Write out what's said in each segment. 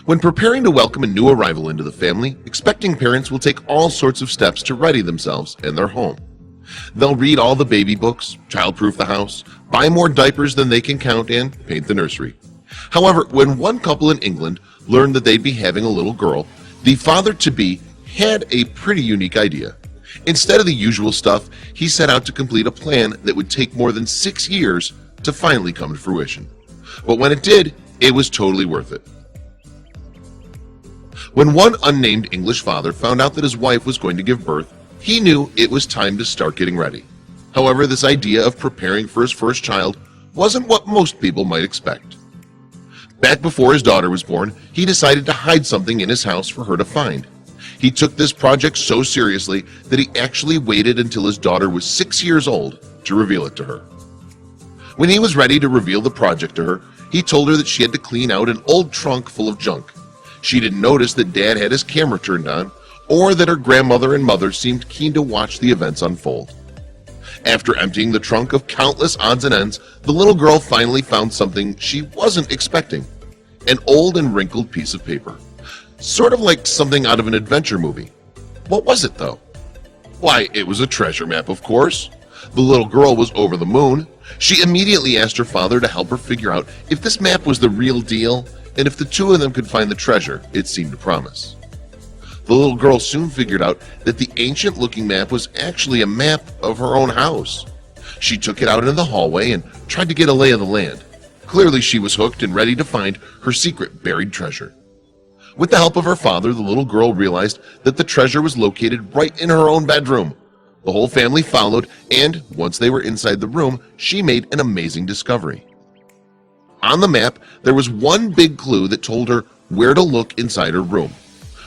When preparing to welcome a new arrival into the family, expecting parents will take all sorts of steps to ready themselves and their home. They'll read all the baby books, childproof the house, buy more diapers than they can count, and paint the nursery. However, when one couple in England learned that they'd be having a little girl, the father-to-be had a pretty unique idea. Instead of the usual stuff, he set out to complete a plan that would take more than 6 years to finally come to fruition. But when it did, it was totally worth it. When one unnamed English father found out that his wife was going to give birth, he knew it was time to start getting ready. However, this idea of preparing for his first child wasn't what most people might expect. Back before his daughter was born, he decided to hide something in his house for her to find. He took this project so seriously that he actually waited until his daughter was 6 years old to reveal it to her. When he was ready to reveal the project to her, he told her that she had to clean out an old trunk full of junk. She didn't notice that Dad had his camera turned on, or that her grandmother and mother seemed keen to watch the events unfold. After emptying the trunk of countless odds and ends, the little girl finally found something she wasn't expecting: an old and wrinkled piece of paper. Sort of like something out of an adventure movie. What was it though? Why, it was a treasure map, of course. The little girl was over the moon. She immediately asked her father to help her figure out if this map was the real deal and if the two of them could find the treasure it seemed to promise. The little girl soon figured out that the ancient-looking map was actually a map of her own house. She took it out into the hallway and tried to get a lay of the land. Clearly she was hooked and ready to find her secret buried treasure. With the help of her father, the little girl realized that the treasure was located right in her own bedroom. The whole family followed, and once they were inside the room, she made an amazing discovery. On the map, there was one big clue that told her where to look inside her room.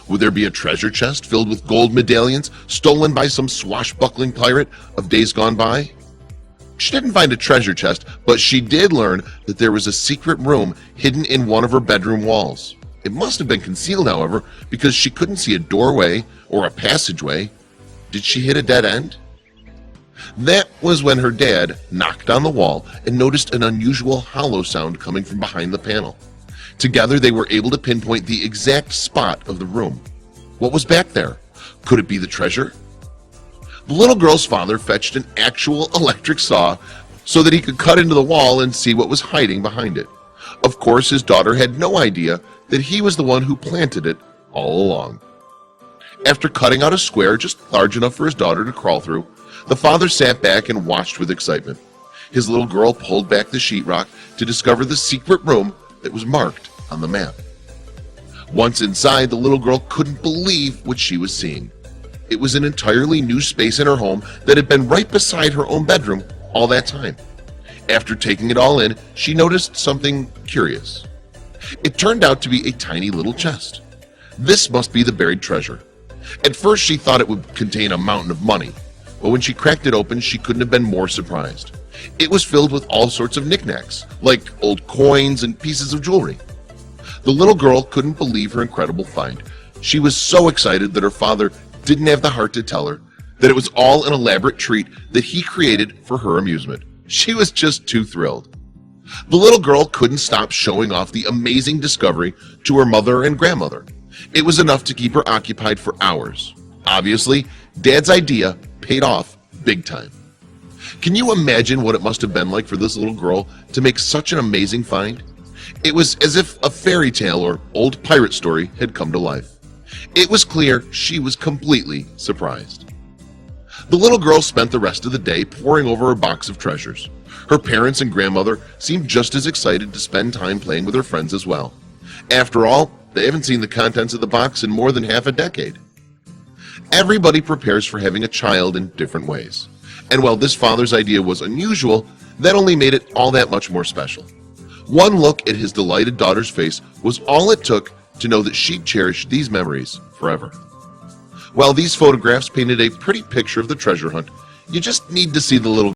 Would there be a treasure chest filled with gold medallions stolen by some swashbuckling pirate of days gone by? She didn't find a treasure chest, but she did learn that there was a secret room hidden in one of her bedroom walls. It must have been concealed, however, because she couldn't see a doorway or a passageway. Did she hit a dead end? That was when her dad knocked on the wall and noticed an unusual hollow sound coming from behind the panel. Together they were able to pinpoint the exact spot of the room. What was back there? Could it be the treasure? The little girl's father fetched an actual electric saw so that he could cut into the wall and see what was hiding behind it. Of course, his daughter had no idea that he was the one who planted it all along. After cutting out a square just large enough for his daughter to crawl through, the father sat back and watched with excitement. His little girl pulled back the sheetrock to discover the secret room that was marked on the map. Once inside, the little girl couldn't believe what she was seeing. It was an entirely new space in her home that had been right beside her own bedroom all that time. After taking it all in, she noticed something curious. It turned out to be a tiny little chest. This must be the buried treasure. At first she thought it would contain a mountain of money, but when she cracked it open, she couldn't have been more surprised. It was filled with all sorts of knickknacks, like old coins and pieces of jewelry. The little girl couldn't believe her incredible find. She was so excited that her father didn't have the heart to tell her that it was all an elaborate treat that he created for her amusement. She was just too thrilled. The little girl couldn't stop showing off the amazing discovery to her mother and grandmother. It was enough to keep her occupied for hours. Obviously, Dad's idea paid off big time. Can you imagine what it must have been like for this little girl to make such an amazing find? It was as if a fairy tale or old pirate story had come to life. It was clear she was completely surprised. The little girl spent the rest of the day poring over her box of treasures. Her parents and grandmother seemed just as excited to spend time playing with her friends as well. After all, they haven't seen the contents of the box in more than half a decade. Everybody prepares for having a child in different ways. And while this father's idea was unusual, that only made it all that much more special. One look at his delighted daughter's face was all it took to know that she'd cherish these memories forever. While these photographs painted a pretty picture of the treasure hunt, you just need to see the little